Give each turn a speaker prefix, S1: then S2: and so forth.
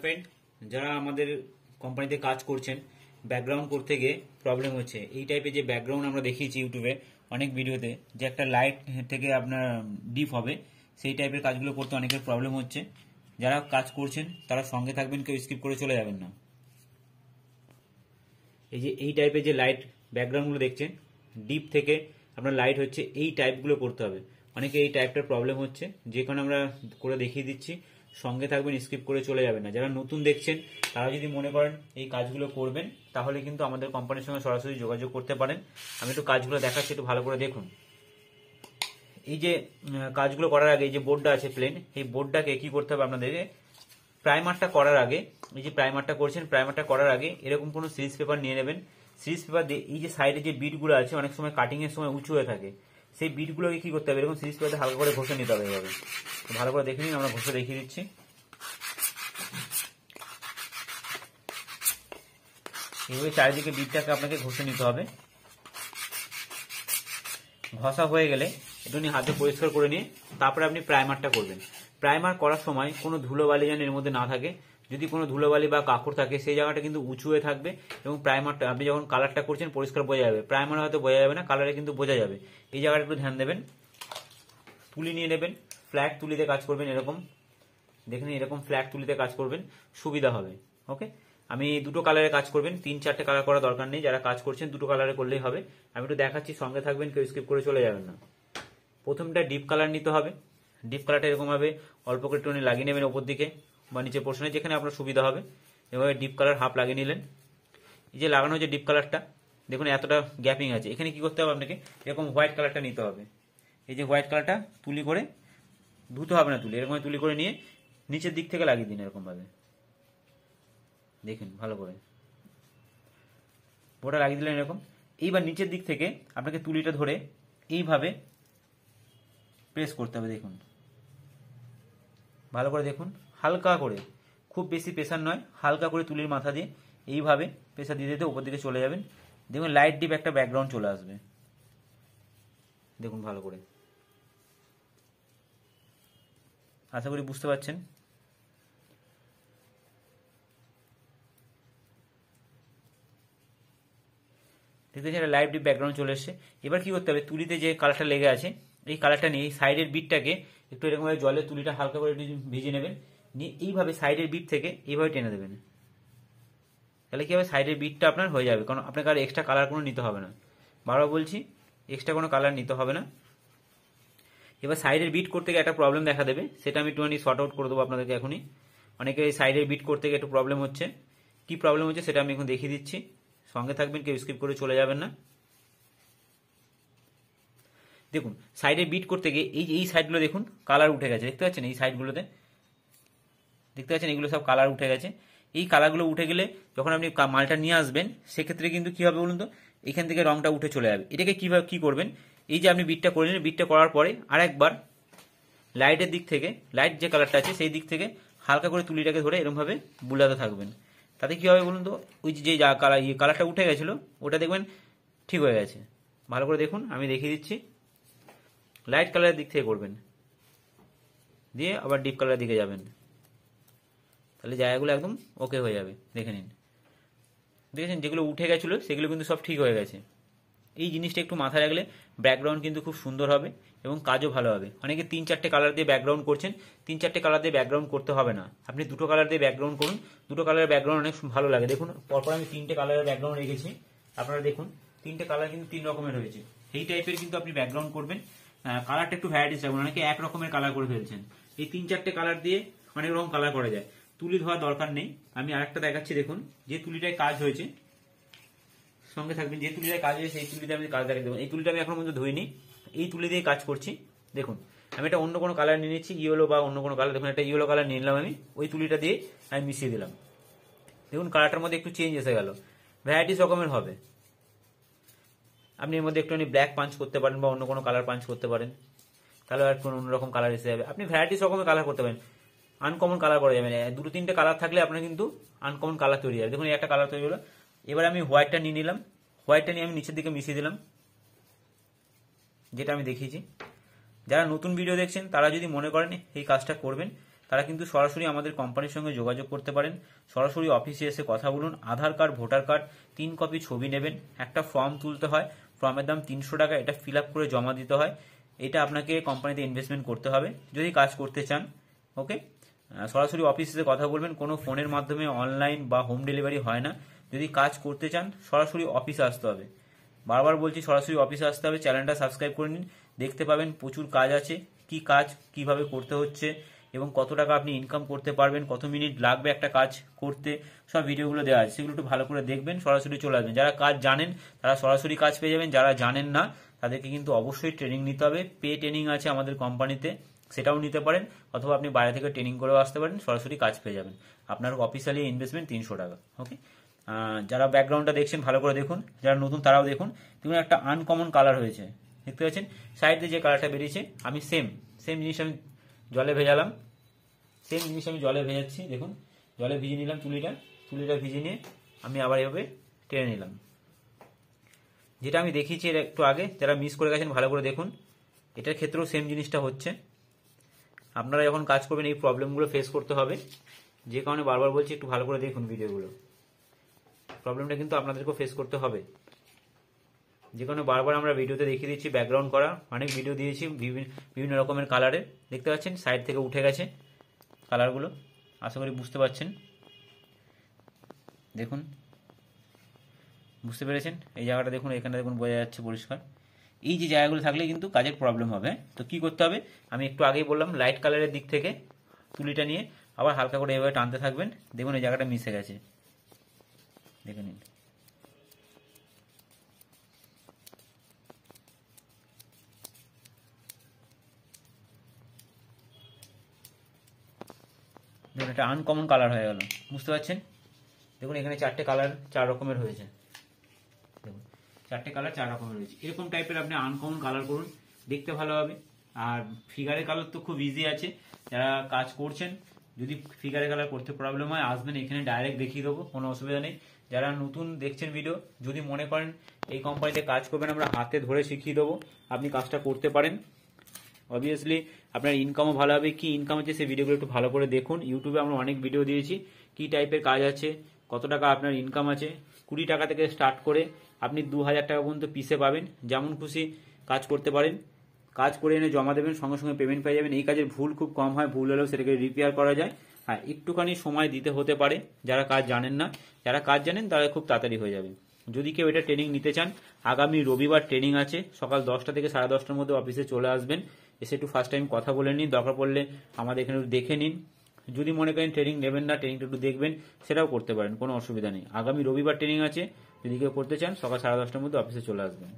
S1: Friend, যারা আমাদের কোম্পানিতে কাজ করছেন, ব্যাকগ্রাউন্ড করতে গিয়ে প্রবলেম হচ্ছে। এই টাইপের যে ব্যাকগ্রাউন্ড আমরা দেখিয়েছি ইউটিউবে অনেক ভিডিওতে, যে একটা লাইট থেকে আপনার ডিপ হবে, সেই টাইপের কাজগুলো করতে অনেকের প্রবলেম হচ্ছে। যারা কাজ করছেন তারা সঙ্গে থাকবেন, কেউ স্কিপ করে চলে যাবেন না। এই যে এই টাইপের যে লাইট ব্যাকগ্রাউন্ডগুলো দেখছেন, ডিপ থেকে আপনার লাইট হচ্ছে, এই টাইপগুলো করতে হবে। অনেকে এই টাইপটার প্রবলেম হচ্ছে, যে কারণে আমরা করে দেখিয়ে দিচ্ছি। সঙ্গে থাকবেন, স্কিপ করে চলে যাবেন না। যারা নতুন দেখছেন তারা যদি মনে করেন এই কাজগুলো করবেন, তাহলে কিন্তু আমাদের কোম্পানির সঙ্গে সরাসরি যোগাযোগ করতে পারেন। আমি একটু কাজগুলো দেখাচ্ছি, একটু ভালো করে দেখুন। এই যে কাজগুলো করার আগে এই যে বোর্ডটা আছে প্লেন, এই বোর্ডটাকে কি করতে হবে আপনাদেরকে, প্রাইমারটা করার আগে, এই যে প্রাইমারটা করছেন, প্রাইমারটা করার আগে এরকম কোনো সিরিজ পেপার নিয়ে নেবেন। সিরিজ পেপার দিয়ে এই যে সাইডে যে বিটগুলো আছে, অনেক সময় কাটিং এর সময় উঁচু হয়ে থাকে, সেই বিটগুলোকে কি করতে হবে, এরকম সিরিজ পেপারে হালকা করে ঘষে নিতে হবে। এভাবে ভালো করে দেখে নিন, আমরা ঘষে দেখিয়ে দিচ্ছি। এইভাবে চারিদিকে বিটটাকে আপনাকে ঘষে নিতে হবে। ঘষা হয়ে গেলে একটু হাতে পরিষ্কার করে নিয়ে তারপরে আপনি প্রাইমারটা করবেন। প্রাইমার করার সময় কোনো ধুলোবালি যেন এর মধ্যে না থাকে। যদি কোনো ধুলোবালি বা কাপড় থাকে, সেই জায়গাটা কিন্তু উঁচু হয়ে থাকবে, এবং প্রাইমারটা আপনি যখন কালারটা করছেন পরিষ্কার বোঝা যাবে। প্রাইমার হয়তো বোঝা যাবে না, কালারে কিন্তু বোঝা যাবে। এই জায়গাটা একটু ধ্যান দেবেন। তুলি নিয়ে নেবেন, ফ্ল্যাট তুলিতে কাজ করবেন। এরকম দেখেন, এরকম ফ্ল্যাট তুলিতে কাজ করবেন, সুবিধা হবে। ওকে, আমি দুটো কালারে কাজ করবেন, 3-4টে কালার করার দরকার নেই। যারা কাজ করছেন দুটো কালারে করলেই হবে। আমি একটু দেখাচ্ছি, সঙ্গে থাকবেন, কেউ স্কিপ করে চলে যাবেন না। প্রথমটা ডিপ কালার নিতে হবে। ডিপ কালারটা এরকমভাবে অল্প করে টোনে লাগিয়ে নেবেন ওপর দিকে বা নিচে পোর্শনে, যেখানে আপনার সুবিধা হবে। এভাবে ডিপ কালার হাফ লাগিয়ে নিলেন। এই যে লাগানো যে ডিপ কালারটা, দেখুন এতটা গ্যাপিং আছে, এখানে কি করতে হবে আপনাকে, এরকম হোয়াইট কালারটা নিতে হবে। এই যে হোয়াইট কালারটা তুলি করে, ধুতে হবে না তুলি, এরকম তুলি করে নিয়ে নিচের দিক থেকে লাগিয়ে দিন এরকমভাবে। দেখুন ভালো করে ওটা লাগিয়ে দিলেন এরকম। এইবার নিচের দিক থেকে আপনাকে তুলিটা ধরে এইভাবে প্রেস করতে হবে। দেখুন ভালো করে দেখুন, হালকা করে, খুব বেশি প্রেসার নয়, হালকা করে তুলির মাথা দিয়ে এইভাবে প্রেসার দিয়ে দিতে উপর দিকে চলে যাবেন। দেখুন লাইট ডিপ একটা ব্যাকগ্রাউন্ড চলে আসবে। দেখুন ভালো করে, আশা করি বুঝতে পারছেন। দেখতে পাচ্ছেন লাইট ডিপ ব্যাকগ্রাউন্ড চলে এসছে। এবার কি করতে হবে, তুলিতে যে কালারটা লেগে আছে, এই কালারটা নিয়ে এই সাইডের বিটটাকে একটু এরকমভাবে জলে তুলিটা হালকা করে ভিজে নেবেন, নিয়ে এইভাবে সাইডের বিট থেকে এইভাবে টেনে দেবেন। তাহলে কি হবে, সাইডের বিটটা আপনার হয়ে যাবে, কারণ আপনাকে আর এক্সট্রা কালার কোনো নিতে হবে না। বারবার বলছি, এক্সট্রা কোনো কালার নিতে হবে না। এবার সাইডের বিট করতে গিয়ে একটা প্রবলেম দেখা দেবে, সেটা আমি একটুখানি শর্ট আউট করে দেবো আপনাদেরকে এখনই। অনেকে এই সাইডের বিট করতে গিয়ে একটু প্রবলেম হচ্ছে। কি প্রবলেম হচ্ছে সেটা আমি এখন দেখিয়ে দিচ্ছি, সঙ্গে থাকবেন, কেউ স্কিপ করে চলে যাবেন না। দেখুন সাইডে বিট করতে গিয়ে এই সাইডগুলো দেখুন কালার উঠে গেছে, দেখতে পাচ্ছেন? এই সাইডগুলোতে দেখতে পাচ্ছেন, এগুলো সব কালার উঠে গেছে। এই কালারগুলো উঠে গেলে যখন আপনি মালটা নিয়ে আসবেন, সেক্ষেত্রে কিন্তু কি হবে বলুন তো, এখান থেকে রংটা উঠে চলে যাবে। এটাকে কিভাবে কি করবেন, এই যে আপনি বিটটা করে নিলেন, বিটটা করার পরে আরেকবার লাইটের দিক থেকে, লাইট যে কালারটা আছে সেই দিক থেকে হালকা করে তুলিটাকে ধরে এরকমভাবে বুলাতে থাকবেন। তাতে কি হবে বলুন তো, ওই যে কালারটা উঠে গেছিলো, ওটা দেখবেন ঠিক হয়ে গেছে। ভালো করে দেখুন, আমি দেখিয়ে দিচ্ছি। লাইট কালারের দিক থেকে করবেন, দিয়ে আবার ডিপ কালারের দিকে যাবেন, তাহলে জায়গাগুলো একদম ওকে হয়ে যাবে। দেখে নিন, দেখেছেন যেগুলো উঠে গেছিলো সেগুলো কিন্তু সব ঠিক হয়ে গেছে। এই জিনিসটা একটু মাথায় রাখলে ব্যাকগ্রাউন্ড কিন্তু খুব সুন্দর হবে এবং কাজও ভালো হবে। অনেকে 3-4টে কালার দিয়ে ব্যাকগ্রাউন্ড করছেন, 3-4টে কালার দিয়ে ব্যাকগ্রাউন্ড করতে হবে না। আপনি দুটো কালার দিয়ে ব্যাকগ্রাউন্ড করুন, দুটো কালারের ব্যাকগ্রাউন্ড অনেক ভালো লাগে। দেখুন পরপর আমি 3টে কালারের ব্যাকগ্রাউন্ড রেখেছি, আপনারা দেখুন 3টে কালার কিন্তু 3 রকমের হয়েছে। এই টাইপের কিন্তু আপনি ব্যাকগ্রাউন্ড করবেন। কালারটা একটু ভ্যারাইটিস রাখবেন, অনেকে এক রকমের কালার করে ফেলছেন। এই 3-4টে কালার দিয়ে অনেক রকম কালার করা যায়, তুলি ধোয়ার দরকার নেই। আমি আরেকটা দেখাচ্ছি, দেখুন যে তুলিটায় কাজ হয়েছে, সঙ্গে থাকবেন। যে তুলিটায় কাজ হয়েছে সেই তুলিতে আমি কাজ দেখাতে দেবো। এই তুলিটা আমি এখন পর্যন্ত ধুইনি, এই তুলি দিয়ে কাজ করছি। দেখুন আমি এটা অন্য কোনো কালার নিয়ে নিচ্ছি, ইয়েলো বা অন্য কোনো কালার। দেখুন একটা ইয়েলো কালার নিয়ে নিলাম আমি, ওই তুলিটা দিয়ে আমি মিশিয়ে দিলাম। দেখুন কালারটার মধ্যে একটু চেঞ্জ এসে গেল, ভ্যারাইটিস রকমের হবে। আপনি এর মধ্যে একটুখানি ব্ল্যাক পাঞ্চ করতে পারেন বা অন্য কোনো কালার পাঞ্চ করতে পারেন, তাহলে আর কোনো অন্যরকম কালার এসে যাবে। আপনি ভ্যারাইটিস রকমের কালার করতে পারেন, আনকমন কালার করা যাবে না। 2-3টে কালার থাকলে আপনার কিন্তু আনকমন কালার তৈরি হবে। দেখুন একটা কালার তৈরি হলো। এবার আমি হোয়াইটটা নিয়ে নিলাম, হোয়াইটটা নিয়ে আমি নিচের দিকে মিশিয়ে দিলাম, যেটা আমি দেখিয়েছি। যারা নতুন ভিডিও দেখছেন তারা যদি মনে করেন এই কাজটা করবেন, তারা কিন্তু সরাসরি আমাদের কোম্পানির সঙ্গে যোগাযোগ করতে পারেন। সরাসরি অফিসে এসে কথা বলুন। আধার কার্ড, ভোটার কার্ড, 3 কপি ছবি নেবেন। একটা ফর্ম তুলতে হয়, ফর্মের দাম 300 টাকা। এটা ফিল আপ করে জমা দিতে হয়। এটা আপনাকে কোম্পানিতে ইনভেস্টমেন্ট করতে হবে যদি কাজ করতে চান। ওকে, সরাসরি অফিসে কথা বলবেন। কোনো ফোনের মাধ্যমে, অনলাইন বা হোম ডেলিভারি হয় না। যদি কাজ করতে চান সরাসরি অফিসে আসতে হবে। বারবার বলছি, সরাসরি অফিসে আসতে হবে। চ্যানেলটা সাবস্ক্রাইব করে নিন, দেখতে পাবেন প্রচুর কাজ আছে। কি কাজ, কিভাবে করতে হচ্ছে এবং কত টাকা আপনি ইনকাম করতে পারবেন, কত মিনিট লাগবে একটা কাজ করতে, সব ভিডিওগুলো দেওয়া আছে। সেগুলো একটু ভালো করে দেখবেন, সরাসরি চলে আসবেন। যারা কাজ জানেন তারা সরাসরি কাজ পেয়ে যাবেন। যারা জানেন না তাদেরকে কিন্তু অবশ্যই ট্রেনিং নিতে হবে। পে ট্রেনিং আছে আমাদের কোম্পানিতে, সেটাও নিতে পারেন। অথবা আপনি বাইরে থেকে ট্রেনিং করেও আসতে পারেন, সরাসরি কাজ পেয়ে যাবেন। আপনার অফিসিয়ালি ইনভেস্টমেন্ট 300 টাকা। ওকে, যারা ব্যাকগ্রাউন্ডটা দেখছেন ভালো করে দেখুন, যারা নতুন তারাও দেখুন। দেখুন একটা আনকমন কালার হয়েছে, দেখতে পাচ্ছেন সাইডে যে কালারটা বেরিয়েছে। আমি সেম জিনিস আমি জলে ভেজালাম, সেম জিনিস আমি জলে ভেজাচ্ছি। দেখুন জলে ভিজিয়ে নিলাম তুলিটা ভিজিয়ে নিয়ে আমি আবার এভাবে টেনে নিলাম। যেটা আমি দেখিয়েছি এর একটু আগে, যারা মিস করে গেছেন ভালো করে দেখুন। এটার ক্ষেত্রেও সেম জিনিসটা হচ্ছে। আপনারা যখন কাজ করবেন এই প্রবলেমগুলো ফেস করতে হবে। যে কারণে বারবার বলছি একটু ভালো করে দেখুন ভিডিওগুলো। প্রবলেমটা কিন্তু আপনাদেরকেও ফেস করতে হবে। যে কারণে বারবার আমরা ভিডিওতে দেখিয়ে দিচ্ছি। ব্যাকগ্রাউন্ড করা অনেক ভিডিও দিয়েছি বিভিন্ন রকমের কালারে। দেখতে পাচ্ছেন সাইড থেকে উঠে গেছে কালারগুলো, আশা করি বুঝতে পারছেন। দেখুন, বুঝতে পেরেছেন? এই জায়গাটা দেখুন, এখানে দেখুন বোঝা যাচ্ছে পরিষ্কার। এই যে জায়গাগুলো থাকলে কিন্তু কাজের প্রবলেম হবে। তো কি করতে হবে আমি একটু আগেই বললাম, লাইট কালারের দিক থেকে তুলিটা নিয়ে আবার হালকা করে এভাবে টানতে থাকবেন। দেখুন এই জায়গাটা মিশে গেছে, দেখে নিন। দেখুন একটা আনকমন কালার হয়ে গেল, বুঝতে পারছেন? দেখুন এখানে 4টে কালার 4 রকমের হয়েছে। দেখুন 4টে কালার 4 রকমের হয়েছে। এরকম টাইপের আপনি আনকমন কালার করুন, দেখতে ভালো হবে। আর ফিগারের কালার তো খুব ইজি আছে। যারা কাজ করছেন, যদি ফিগারের কালার করতে প্রবলেম হয় আসবেন, এখানে ডাইরেক্ট দেখিয়ে দেবো, কোনো অসুবিধা নেই। যারা নতুন দেখছেন ভিডিও, যদি মনে করেন এই কোম্পানিতে কাজ করবেন, আমরা হাতে ধরে শিখিয়ে দেবো, আপনি কাজটা করতে পারেন। অবভিয়াসলি আপনার ইনকামও ভালো হবে। কি ইনকাম হচ্ছে সেই ভিডিওগুলো একটু ভালো করে দেখুন। ইউটিউবে আমরা অনেক ভিডিও দিয়েছি, কি টাইপের কাজ আছে, কত টাকা আপনার ইনকাম আছে। 20 টাকা থেকে স্টার্ট করে আপনি 2000 টাকা পর্যন্ত পিসে পাবেন। যেমন খুশি কাজ করতে পারেন, কাজ করে এনে জমা দেবেন, সঙ্গে সঙ্গে পেমেন্ট পেয়ে যাবেন। এই কাজের ভুল খুব কম হয়, ভুল হলেও সেটাকে রিপেয়ার করা যায়। হ্যাঁ, একটুখানি সময় দিতে হতে পারে যারা কাজ জানেন না। যারা কাজ জানেন তারা খুব তাড়াতাড়ি হয়ে যাবে। যদি কেউ এটা ট্রেনিং নিতে চান, আগামী রবিবার ট্রেনিং আছে, সকাল 10টা থেকে 10:30টার মধ্যে অফিসে চলে আসবেন। এসে একটু ফার্স্ট টাইম কথা বলে নিন, দরকার পড়লে আমাদের এখানে একটু দেখে নিন। যদি মনে করেন ট্রেনিং নেবেন না, ট্রেনিংটা একটু দেখবেন, সেটাও করতে পারেন, কোনো অসুবিধা নেই। আগামী রবিবার ট্রেনিং আছে, যদি কেউ করতে চান সকাল 10:30টার মধ্যে অফিসে চলে আসবেন।